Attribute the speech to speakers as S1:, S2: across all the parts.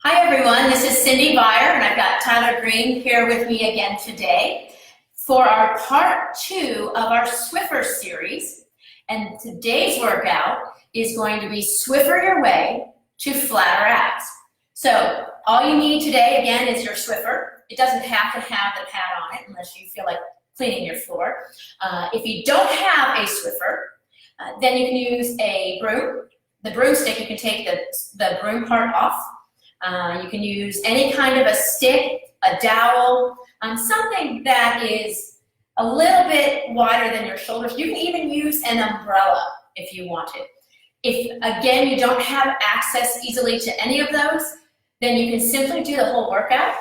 S1: Hi everyone, this is Cindy Byer and I've got Tyler Green here with me again today for our part 2 of our Swiffer series. And today's workout is going to be Swiffer your way to flatter abs. So all you need today again is your Swiffer. It doesn't have to have the pad on it unless you feel like cleaning your floor. If you don't have a Swiffer, then you can use a broom. The broomstick, you can take the broom part off. You can use any kind of a stick, a dowel, something that is a little bit wider than your shoulders. You can even use an umbrella if you want it. If, again, you don't have access easily to any of those, then you can simply do the whole workout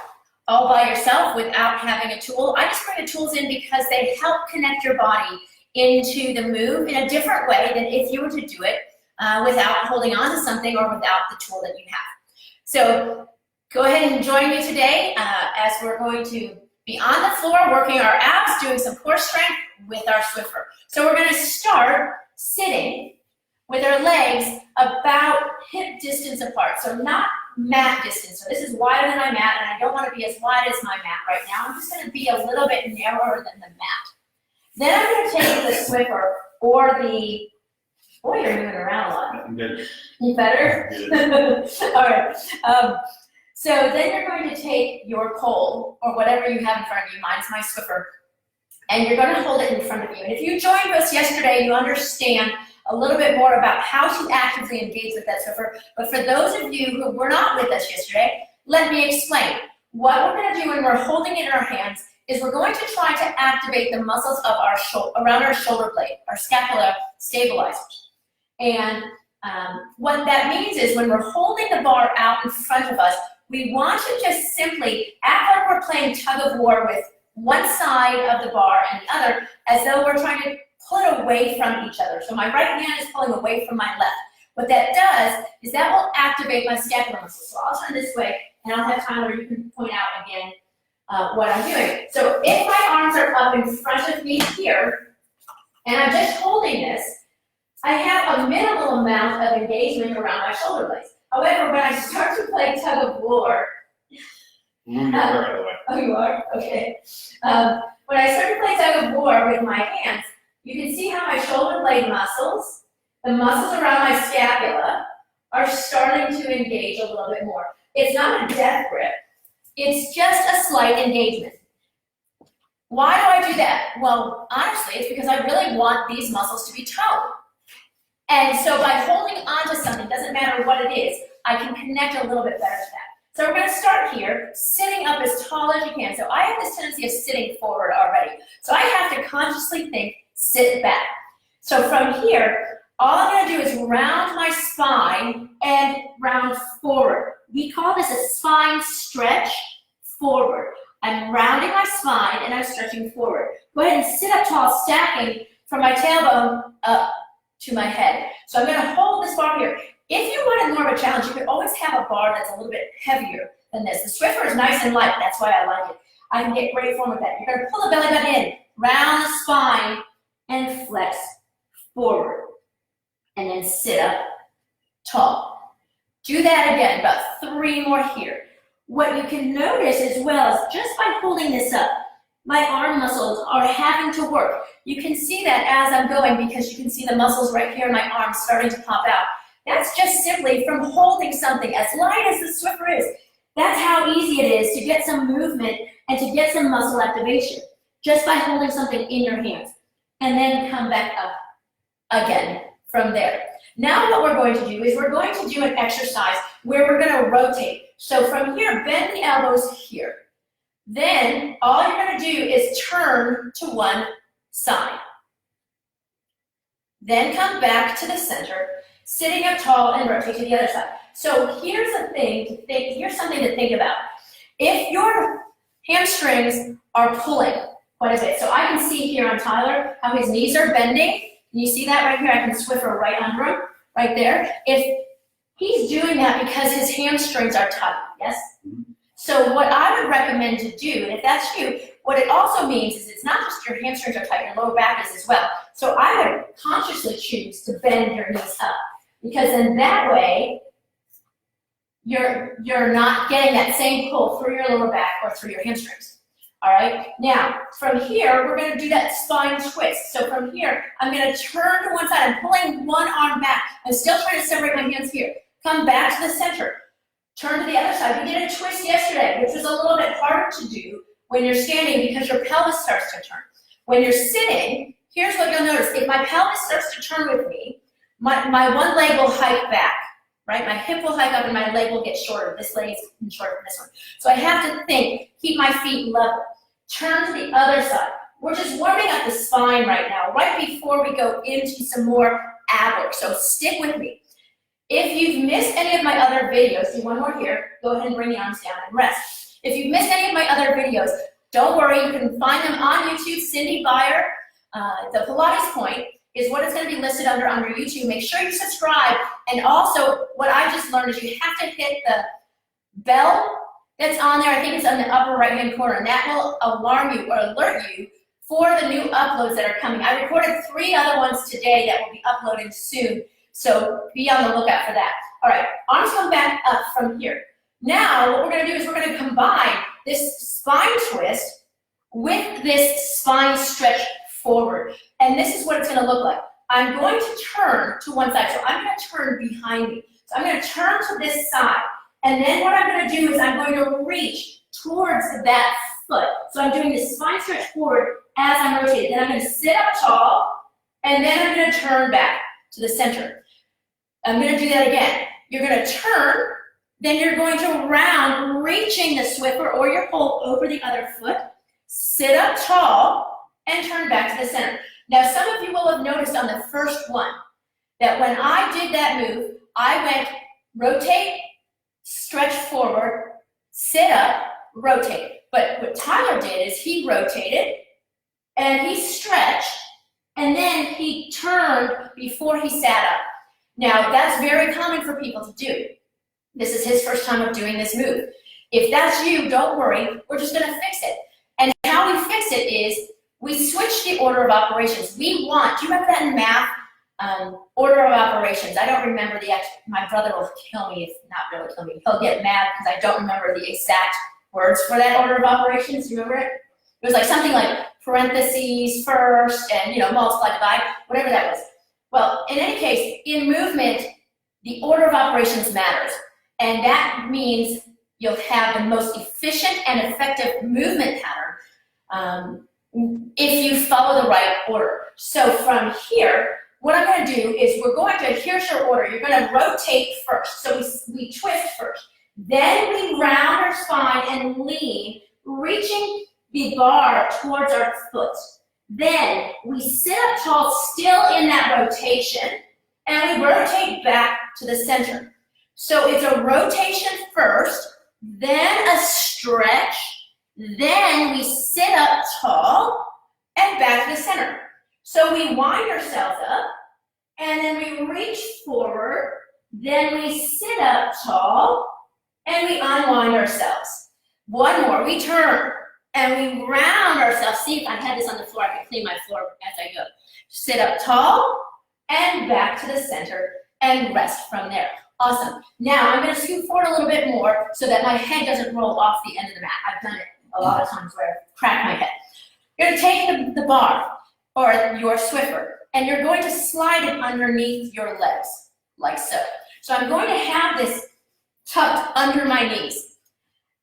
S1: all by yourself without having a tool. I just bring the tools in because they help connect your body into the move in a different way than if you were to do it without holding on to something or without the tool that you have. So go ahead and join me today as we're going to be on the floor working our abs, doing some core strength with our Swiffer. So we're going to start sitting with our legs about hip distance apart, so not mat distance. So this is wider than my mat, and I don't want to be as wide as my mat right now. I'm just going to be a little bit narrower than the mat. Then I'm going to take the Swiffer or the boy, you're moving around a lot.
S2: I'm good.
S1: You better? All right. So then you're going to take your pole, or whatever you have in front of you, mine's my Swiffer, and you're going to hold it in front of you. And if you joined us yesterday, you understand a little bit more about how to actively engage with that Swiffer. But for those of you who were not with us yesterday, let me explain. What we're going to do when we're holding it in our hands is we're going to try to activate the muscles of our around our shoulder blade, our scapula stabilizers. And what that means is when we're holding the bar out in front of us, we want to just simply act like we're playing tug of war with one side of the bar and the other, as though we're trying to pull it away from each other. So my right hand is pulling away from my left. What that does is that will activate my scapular muscles. So I'll turn this way, and I'll have Tyler, you can point out again what I'm doing. So if my arms are up in front of me here, and I'm just holding this, I have a minimal amount of engagement around my shoulder blades. However, when I start to play tug of war,
S2: You're out of the way.
S1: oh, you are? Okay. When I start to play tug of war with my hands, you can see how my shoulder blade muscles, the muscles around my scapula, are starting to engage a little bit more. It's not a death grip. It's just a slight engagement. Why do I do that? Well, honestly, it's because I really want these muscles to be toned. And so by holding on to something, doesn't matter what it is, I can connect a little bit better to that. So we're going to start here, sitting up as tall as you can. So I have this tendency of sitting forward already. So I have to consciously think, sit back. So from here, all I'm going to do is round my spine and round forward. We call this a spine stretch forward. I'm rounding my spine and I'm stretching forward. Go ahead and sit up tall, stacking from my tailbone up to my head. So I'm going to hold this bar here. If you wanted more of a challenge, you could always have a bar that's a little bit heavier than this. The Swiffer is nice and light. That's why I like it. I can get great form with that. You're going to pull the belly button in, round the spine, and flex forward. And then sit up tall. Do that again, about 3 more here. What you can notice as well is just by holding this up, my arm muscles are having to work. You can see that as I'm going because you can see the muscles right here in my arms starting to pop out. That's just simply from holding something as light as the Swiffer is. That's how easy it is to get some movement and to get some muscle activation just by holding something in your hands. And then come back up again from there. Now what we're going to do is we're going to do an exercise where we're going to rotate. So from here, bend the elbows here. Then all you're going to do is turn to one side. Then come back to the center, sitting up tall and rotate to the other side. So here's here's something to think about. If your hamstrings are pulling quite a bit, so I can see here on Tyler how his knees are bending. You see that right here? I can Swiffer right under him, right there. If he's doing that because his hamstrings are tight, yes? So what I would recommend to do, and if that's you, what it also means is it's not just your hamstrings are tight, your lower back is as well. So I would consciously choose to bend your knees up, because in that way, you're not getting that same pull through your lower back or through your hamstrings. All right, now from here, we're gonna do that spine twist. So from here, I'm gonna turn to one side. I'm pulling one arm back. I'm still trying to separate my hands here. Come back to the center. Turn to the other side. We did a twist yesterday, which was a little bit harder to do when you're standing because your pelvis starts to turn. When you're sitting, here's what you'll notice. If my pelvis starts to turn with me, my one leg will hike back, right? My hip will hike up and my leg will get shorter. This leg is shorter than this one. So I have to think, keep my feet level. Turn to the other side. We're just warming up the spine right now, right before we go into some more ab work. So stick with me. If you've missed any of my other videos, do one more here. Go ahead and bring the arms down and rest. If you've missed any of my other videos, don't worry. You can find them on YouTube. Cindy Byer, the Pilates Point, is what it's going to be listed under YouTube. Make sure you subscribe. And also, what I just learned is you have to hit the bell that's on there. I think it's on the upper right-hand corner, and that will alarm you or alert you for the new uploads that are coming. I recorded 3 other ones today that will be uploaded soon, so be on the lookout for that. All right, arms come back up from here. Now, what we're going to do is we're going to combine this spine twist with this spine stretch forward, and this is what it's going to look like. I'm going to turn to one side, so I'm going to turn behind me. So I'm going to turn to this side, and then what I'm going to do is I'm going to reach towards that foot. So I'm doing this spine stretch forward as I'm rotating. Then I'm going to sit up tall, and then I'm going to turn back to the center. I'm going to do that again. You're going to turn, then you're going to round, reaching the Swiffer or your pole over the other foot, sit up tall, and turn back to the center. Now, some of you will have noticed on the first one that when I did that move, I went rotate, stretch forward, sit up, rotate. But what Tyler did is he rotated, and he stretched, and then he turned before he sat up. Now, that's very common for people to do. This is his first time of doing this move. If that's you, don't worry, we're just gonna fix it. And how we fix it is we switch the order of operations. We want, do you remember that in math? Order of operations. I don't remember my brother will kill me, if not really kill me. He'll get mad because I don't remember the exact words for that order of operations. Do you remember it? It was like something like parentheses first and, multiply, divide, whatever that was. Well, in any case, in movement, the order of operations matters. And that means you'll have the most efficient and effective movement pattern if you follow the right order. So from here, what I'm going to do is here's your order. You're going to rotate first. So we twist first. Then we round our spine and lean, reaching the bar towards our foot. Then we sit up tall, still in that rotation, and we rotate back to the center. So it's a rotation first, then a stretch, then we sit up tall, and back to the center. So we wind ourselves up, and then we reach forward, then we sit up tall, and we unwind ourselves. One more, we turn, and we round ourselves. See, if I had this on the floor, I could clean my floor as I go. Sit up tall, and back to the center, and rest from there. Awesome. Now, I'm going to scoot forward a little bit more so that my head doesn't roll off the end of the mat. I've done it a lot of times where I've cracked my head. You're going to take the bar, or your Swiffer, and you're going to slide it underneath your legs, like so. So I'm going to have this tucked under my knees.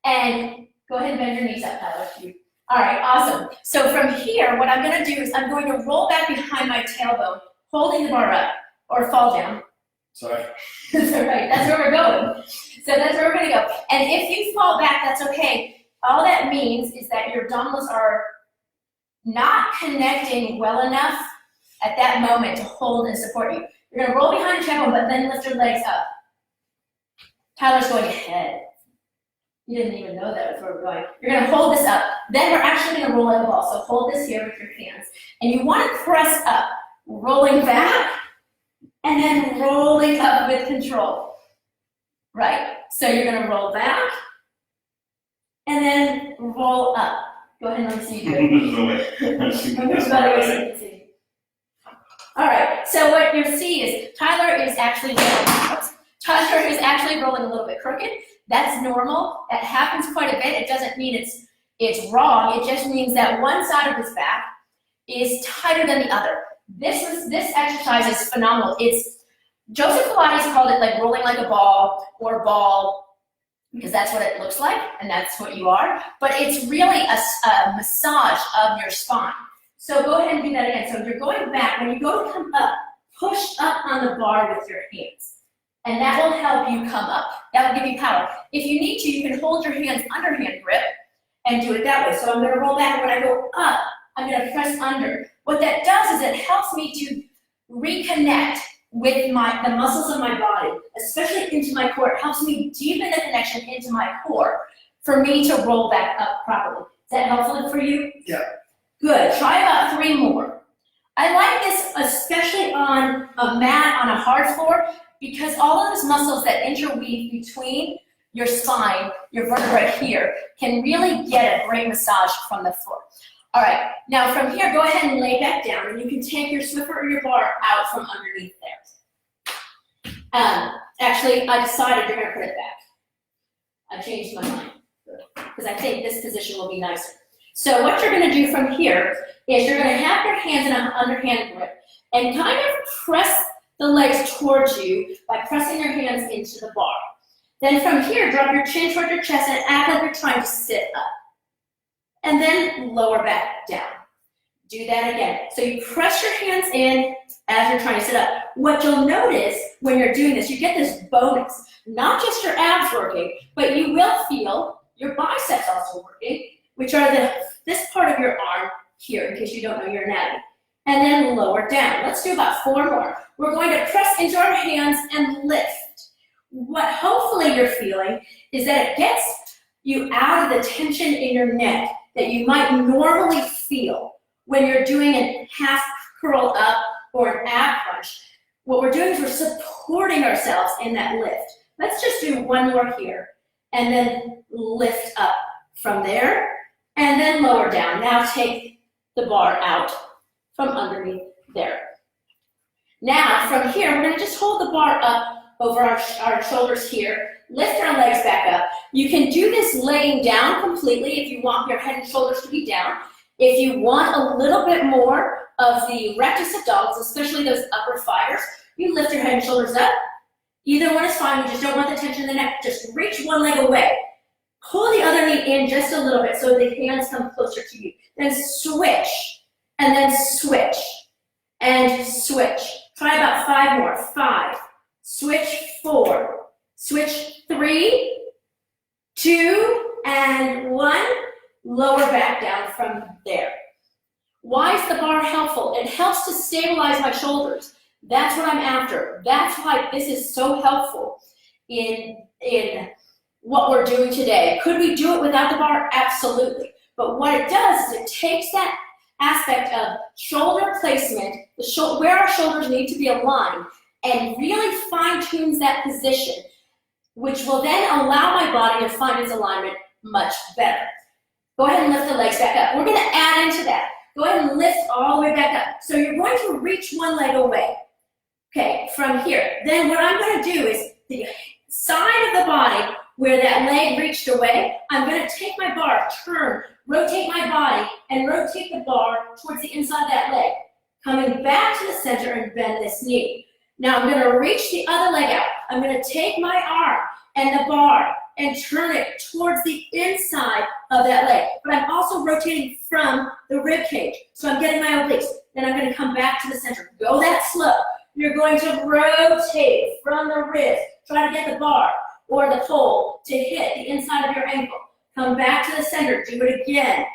S1: And go ahead and bend your knees up, Tyler. All right, awesome. So from here, what I'm going to do is I'm going to roll back behind my tailbone, holding the bar up, or fall down.
S2: Sorry.
S1: That's all right. That's where we're going. So that's where we're going to go. And if you fall back, that's okay. All that means is that your abdominals are not connecting well enough at that moment to hold and support you. You're going to roll behind your tailbone, but then lift your legs up. Tyler's going ahead. You didn't even know that was where we're going. You're going to hold this up. Then we're actually going to roll like a ball. So hold this here with your hands. And you want to press up, rolling back, and then rolling up with control. Right? So you're going to roll back, and then roll up. Go ahead and let me see you do it. All right, so what you'll see is Tyler is actually Tasha is actually rolling a little bit crooked. That's normal. That happens quite a bit. It doesn't mean it's wrong. It just means that one side of his back is tighter than the other. This exercise is phenomenal. Joseph Pilates called it like rolling like a ball or ball, because that's what it looks like and that's what you are. But it's really a massage of your spine. So go ahead and do that again. So you're going back. When you go to come up, push up on the bar with your hands. And that will help you come up. That will give you power. If you need to, you can hold your hands underhand grip and do it that way. So I'm going to roll back, and when I go up, I'm going to press under. What that does is it helps me to reconnect with the muscles of my body, especially into my core. It helps me deepen the connection into my core for me to roll back up properly. Is that helpful for you?
S2: Yeah.
S1: Good. Try about 3 more. I like this especially on a mat, on a hard floor, because all of those muscles that interweave between your spine, your vertebrae here, can really get a great massage from the floor. All right, now from here, go ahead and lay back down, and you can take your Swiffer or your bar out from underneath there. Actually, I decided you're gonna put it back. I changed my mind, because I think this position will be nicer. So what you're gonna do from here is you're gonna have your hands in an underhand grip and kind of press the legs towards you by pressing your hands into the bar. Then from here, drop your chin toward your chest and act like you're trying to sit up. And then lower back down. Do that again. So you press your hands in as you're trying to sit up. What you'll notice when you're doing this, you get this bonus. Not just your abs working, but you will feel your biceps also working, which are this part of your arm here, in case you don't know your anatomy. And then lower down. Let's do about 4 more. We're going to press into our hands and lift. What hopefully you're feeling is that it gets you out of the tension in your neck that you might normally feel when you're doing a half curl up or an ab crunch. What we're doing is we're supporting ourselves in that lift. Let's just do 1 more here, and then lift up from there, and then lower down. Now take the bar out from underneath there. Now, from here, we're gonna just hold the bar up over our shoulders here, lift our legs back up. You can do this laying down completely if you want your head and shoulders to be down. If you want a little bit more of the rectus abdominis, especially those upper fibers, you lift your head and shoulders up. Either one is fine, you just don't want the tension in the neck. Just reach one leg away. Pull the other knee in just a little bit so the hands come closer to you. Then switch, and then switch, and switch. Try about 5 more. 5, switch 4, switch 3, 2, and 1. Lower back down from there. Why is the bar helpful? It helps to stabilize my shoulders. That's what I'm after. That's why this is so helpful in what we're doing today. Could we do it without the bar? Absolutely. But what it does is it takes that aspect of shoulder placement, where our shoulders need to be aligned, and really fine-tunes that position, which will then allow my body to find its alignment much better. Go ahead and lift the legs back up. We're going to add into that. Go ahead and lift all the way back up. So you're going to reach one leg away. Okay, from here. Then what I'm going to do is the side of the body where that leg reached away, I'm going to take my bar, turn, rotate my body, and rotate the bar towards the inside of that leg. Coming back to the center and bend this knee. Now I'm going to reach the other leg out. I'm going to take my arm and the bar and turn it towards the inside of that leg. But I'm also rotating from the rib cage. So I'm getting my obliques. Then I'm going to come back to the center. Go that slow. You're going to rotate from the wrist. Try to get the bar or the pole to hit the inside of your ankle. Come back to the center. Do it again.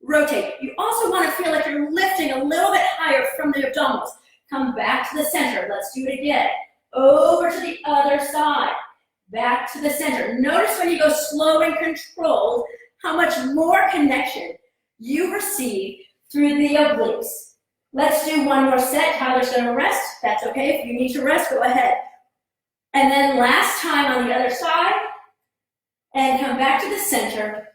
S1: Rotate. You also want to feel like you're lifting a little bit higher from the abdominals. Come back to the center. Let's do it again. Over to the other side. Back to the center. Notice when you go slow and controlled how much more connection you receive through the obliques. Let's do 1 more set. Tyler's going to rest. That's okay. If you need to rest, go ahead. And then last time on the other side. And come back to the center.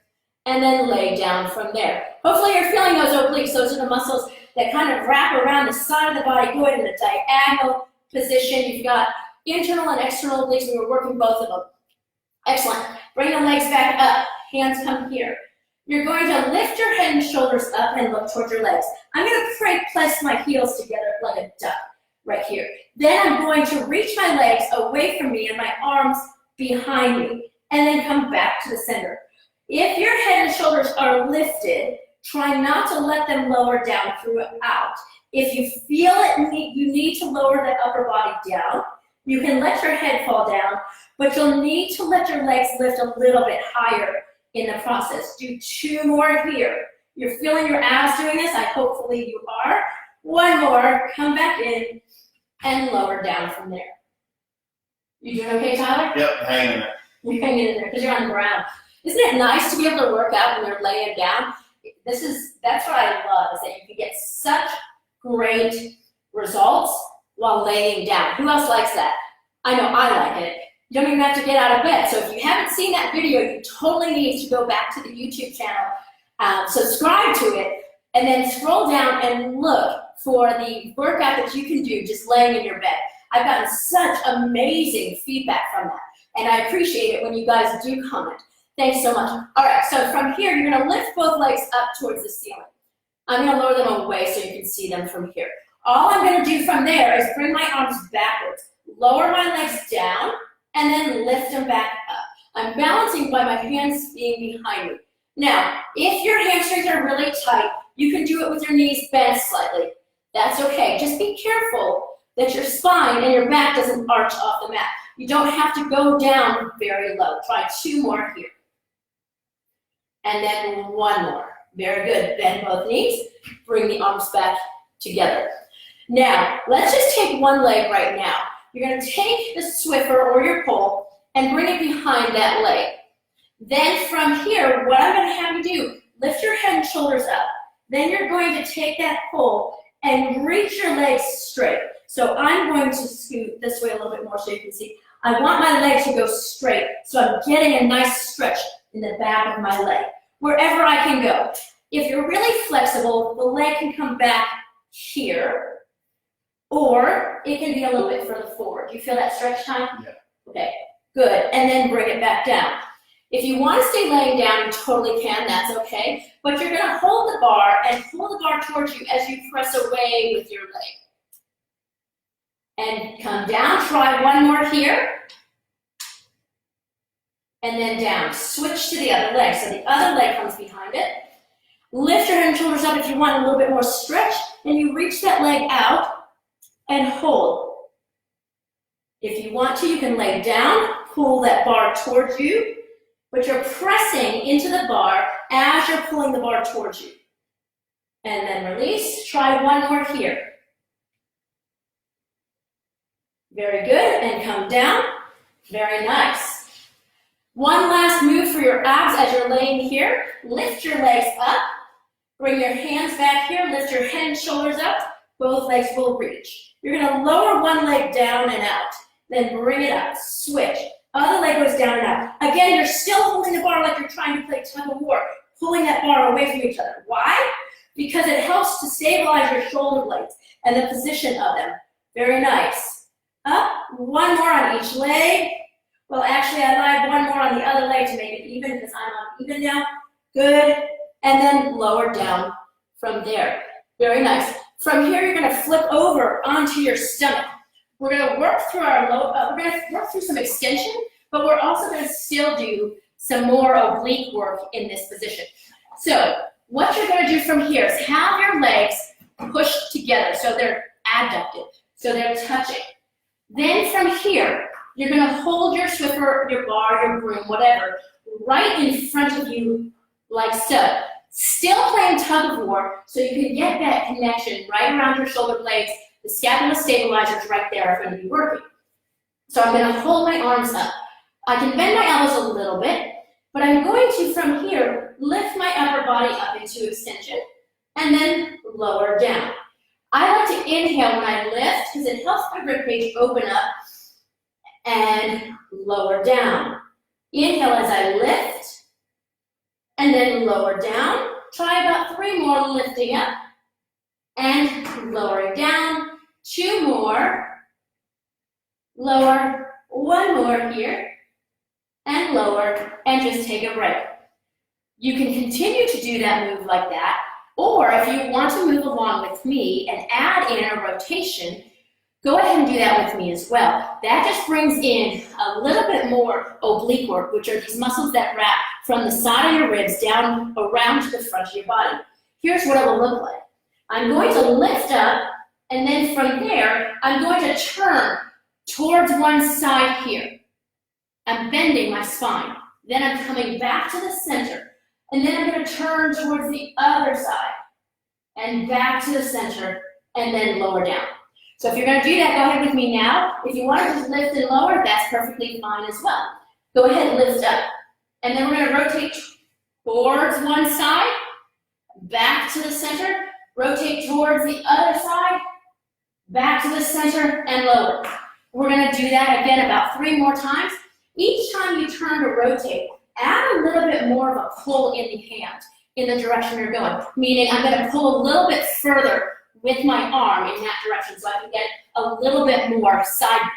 S1: And then lay down from there. Hopefully you're feeling those obliques. Those are the muscles that kind of wrap around the side of the body. Go ahead in a diagonal position. You've got internal and external obliques, we were working both of them. Excellent. Bring the legs back up. Hands come here. You're going to lift your head and shoulders up and look towards your legs. I'm going to press my heels together like a duck right here. Then I'm going to reach my legs away from me and my arms behind me, and then come back to the center. If your head and shoulders are lifted, try not to let them lower down throughout. If you feel you need to lower the upper body down, you can let your head fall down, but you'll need to let your legs lift a little bit higher in the process. Do 2 more here. You're feeling your abs doing this. Hopefully you are. 1 more. Come back in and lower down from there. You doing okay, Tyler?
S2: Yep, hanging there.
S1: You're hanging in there because you're on the ground. Isn't it nice to be able to work out when you're laying down? That's what I love, is that you can get such great results while laying down. Who else likes that? I know I like it. You don't even have to get out of bed. So if you haven't seen that video, you totally need to go back to the YouTube channel, subscribe to it, and then scroll down and look for the workout that you can do just laying in your bed. I've gotten such amazing feedback from that, and I appreciate it when you guys do comment. Thanks so much. All right, so from here, you're gonna lift both legs up towards the ceiling. I'm gonna lower them away so you can see them from here. All I'm gonna do from there is bring my arms backwards, lower my legs down, and then lift them back up. I'm balancing by my hands being behind me. Now, if your hamstrings are really tight, you can do it with your knees bent slightly. That's okay. Just be careful that your spine and your back doesn't arch off the mat. You don't have to go down very low. Try 2 more here. And then 1 more. Very good. Bend both knees. Bring the arms back together. Now, let's just take one leg right now. You're going to take the Swiffer or your pole and bring it behind that leg. Then from here, what I'm going to have you do, lift your head and shoulders up. Then you're going to take that pole and reach your legs straight. So I'm going to scoot this way a little bit more so you can see. I want my leg to go straight, so I'm getting a nice stretch in the back of my leg, wherever I can go. If you're really flexible, the leg can come back here, or it can be a little bit further forward. Do you feel that stretch time?
S2: Yeah.
S1: Okay, good. And then bring it back down. If you want to stay laying down, you totally can, that's okay. But you're going to hold the bar and pull the bar towards you as you press away with your leg. And come down, try 1 more here. And then down. Switch to the other leg. So the other leg comes behind it. Lift your head and shoulders up if you want a little bit more stretch. And you reach that leg out and hold. If you want to, you can lay down, pull that bar towards you. But you're pressing into the bar as you're pulling the bar towards you. And then release. Try 1 more here. Very good. And come down. Very nice. One last move for your abs as you're laying here. Lift your legs up. Bring your hands back here. Lift your head and shoulders up. Both legs will reach. You're going to lower one leg down and out. Then bring it up. Switch. Other leg goes down and out. Again, you're still holding the bar like you're trying to play tug of war, pulling that bar away from each other. Why? Because it helps to stabilize your shoulder blades and the position of them. Very nice. Up, 1 more on each leg. Well, actually, I lied 1 more on the other leg to make it even because I'm on even now. Good. And then lower down from there. Very nice. From here, you're going to flip over onto your stomach. We're going to work through some extension, but we're also going to still do some more oblique work in this position. So what you're going to do from here is have your legs pushed together so they're adducted, so they're touching. Then from here, you're going to hold your Swiffer, your bar, your broom, whatever, right in front of you like so. Still playing tug of war so you can get that connection right around your shoulder blades. The scapula stabilizers right there are going to be working. So I'm going to hold my arms up. I can bend my elbows a little bit, but I'm going to, from here, lift my upper body up into extension and then lower down. I like to inhale when I lift because it helps my ribcage open up and lower down. Inhale as I lift and then lower down. Try about 3 more, lifting up and lowering down. 2 more, lower, one more here, and lower, and just take a break. You can continue to do that move like that, or if you want to move along with me and add in a rotation, go ahead and do that with me as well. That just brings in a little bit more oblique work, which are these muscles that wrap from the side of your ribs down around to the front of your body. Here's what it will look like. I'm going to lift up, and then from there, I'm going to turn towards one side here. I'm bending my spine. Then I'm coming back to the center. And then I'm going to turn towards the other side. And back to the center, and then lower down. So if you're going to do that, go ahead with me now. If you want to just lift and lower, that's perfectly fine as well. Go ahead and lift up. And then we're going to rotate towards one side, back to the center, rotate towards the other side, back to the center, and lower. We're going to do that again about 3 more times. Each time you turn to rotate, add a little bit more of a pull in the hand in the direction you're going. Meaning I'm going to pull a little bit further with my arm in that direction so I can get a little bit more side.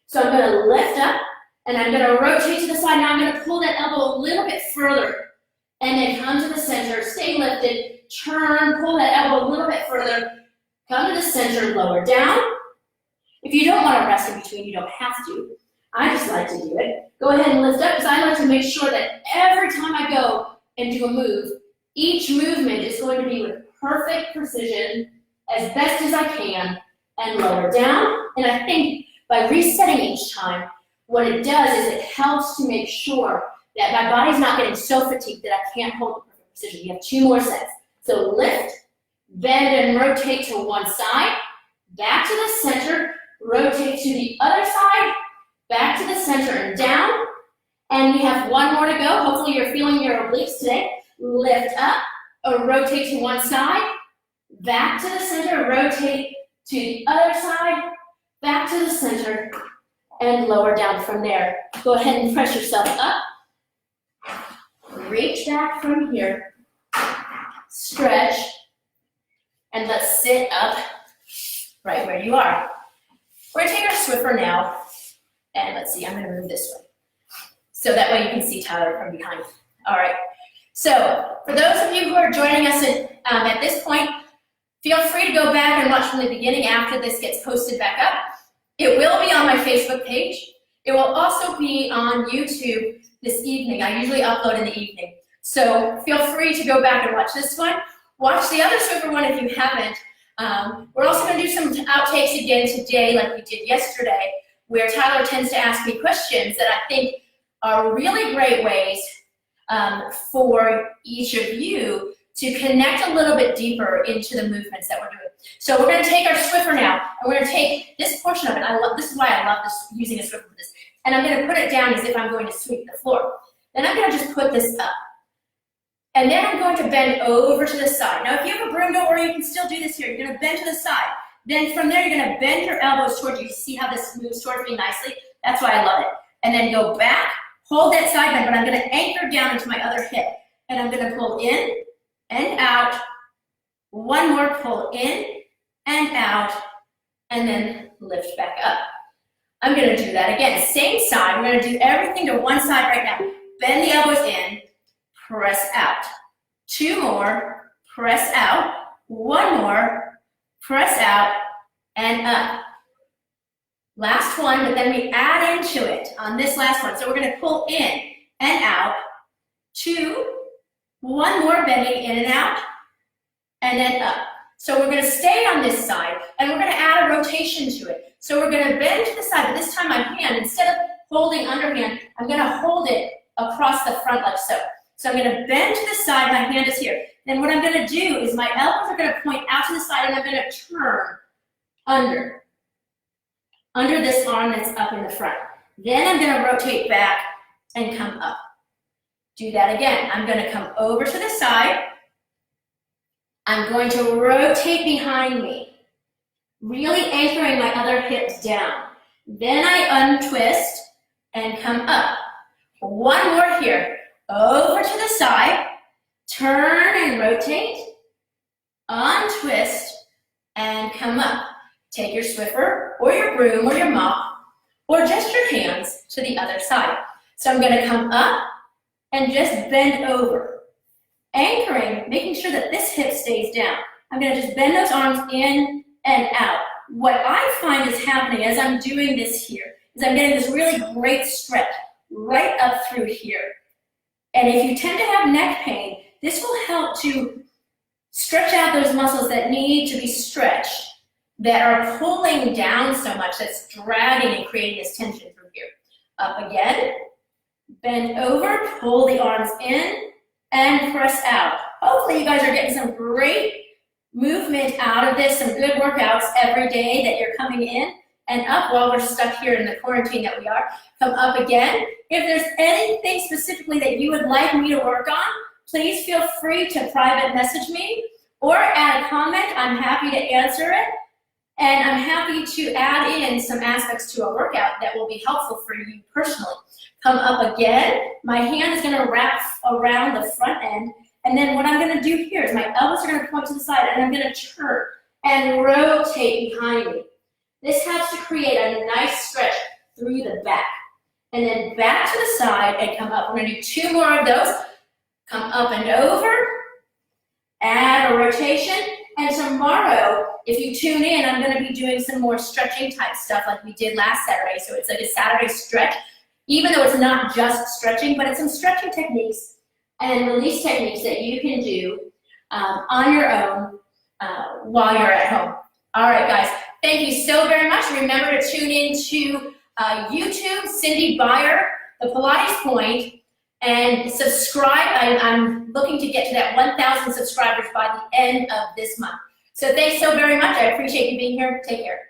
S1: So I'm going to lift up and I'm going to rotate to the side. Now I'm going to pull that elbow a little bit further and then come to the center, stay lifted, turn, pull that elbow a little bit further, come to the center, lower down. If you don't want to rest in between, you don't have to. I just like to do it. Go ahead and lift up because I like to make sure that every time I go and do a move, each movement is going to be with perfect precision, as best as I can, and lower down. And I think by resetting each time, what it does is it helps to make sure that my body's not getting so fatigued that I can't hold the perfect precision. You have 2 more sets. So lift, bend and rotate to one side, back to the center, rotate to the other side, back to the center and down. And we have 1 more to go. Hopefully you're feeling your obliques today. Lift up, or rotate to one side, back to the center, rotate to the other side, back to the center, and lower down from there. Go ahead and press yourself up. Reach back from here. Stretch. And let's sit up right where you are. We're going to take our Swiffer now. And let's see, I'm going to move this way. So that way you can see Tyler from behind. All right. So for those of you who are joining us at this point, feel free to go back and watch from the beginning after this gets posted back up. It will be on my Facebook page. It will also be on YouTube this evening. I usually upload in the evening. So feel free to go back and watch this one. Watch the other Swiffer one if you haven't. We're also going to do some outtakes again today like we did yesterday, where Tyler tends to ask me questions that I think are really great ways for each of you to connect a little bit deeper into the movements that we're doing. So we're going to take our Swiffer now, and we're going to take this portion of it. This is why I love using a Swiffer for this. And I'm going to put it down as if I'm going to sweep the floor. Then I'm going to just put this up. And then I'm going to bend over to the side. Now, if you have a broom, don't worry, you can still do this here. You're going to bend to the side. Then from there, you're going to bend your elbows towards you. You see how this moves towards me nicely? That's why I love it. And then go back, hold that side bend, but I'm going to anchor down into my other hip. And I'm going to pull in and out. 1 more pull in and out, and then lift back up. I'm going to do that again. Same side. We're going to do everything to one side right now. Bend the elbows in, press out. 2 more, press out. 1 more, press out, and up. Last one, but then we add into it on this last one. So we're going to pull in and out. 2, 1 more, bending in and out, and then up. So we're going to stay on this side, and we're going to add a rotation to it. So we're going to bend to the side, but this time my hand, instead of holding underhand, I'm going to hold it across the front like so. So I'm going to bend to the side, my hand is here. Then what I'm going to do is my elbows are going to point out to the side, and I'm going to turn under this arm that's up in the front. Then I'm going to rotate back and come up. Do that again. I'm going to come over to the side. I'm going to rotate behind me, really anchoring my other hips down. Then I untwist and come up. 1 more here. Over to the side, turn and rotate, untwist, and come up. Take your Swiffer or your broom or your mop, or just your hands to the other side. So I'm gonna come up and just bend over, anchoring, making sure that this hip stays down. I'm gonna just bend those arms in and out. What I find is happening as I'm doing this here is I'm getting this really great stretch right up through here. And if you tend to have neck pain, this will help to stretch out those muscles that need to be stretched, that are pulling down so much, that's dragging and creating this tension through here. Up again, bend over, pull the arms in, and press out. Hopefully you guys are getting some great movement out of this, some good workouts every day that you're coming in and up while we're stuck here in the quarantine that we are. Come up again. If there's anything specifically that you would like me to work on, please feel free to private message me or add a comment. I'm happy to answer it. And I'm happy to add in some aspects to a workout that will be helpful for you personally. Come up again. My hand is gonna wrap around the front end. And then what I'm gonna do here is my elbows are gonna point to the side and I'm gonna turn and rotate behind me. This helps to create a nice stretch through the back. And then back to the side and come up. We're gonna do 2 more of those. Come up and over, add a rotation. And tomorrow, if you tune in, I'm gonna be doing some more stretching type stuff like we did last Saturday. So it's like a Saturday stretch, even though it's not just stretching, but it's some stretching techniques and release techniques that you can do on your own while you're at home. All right, guys, thank you so very much. Remember to tune in to YouTube, Cindy Byer, the Pilates Point, and subscribe. I'm looking to get to that 1,000 subscribers by the end of this month. So thanks so very much. I appreciate you being here. Take care.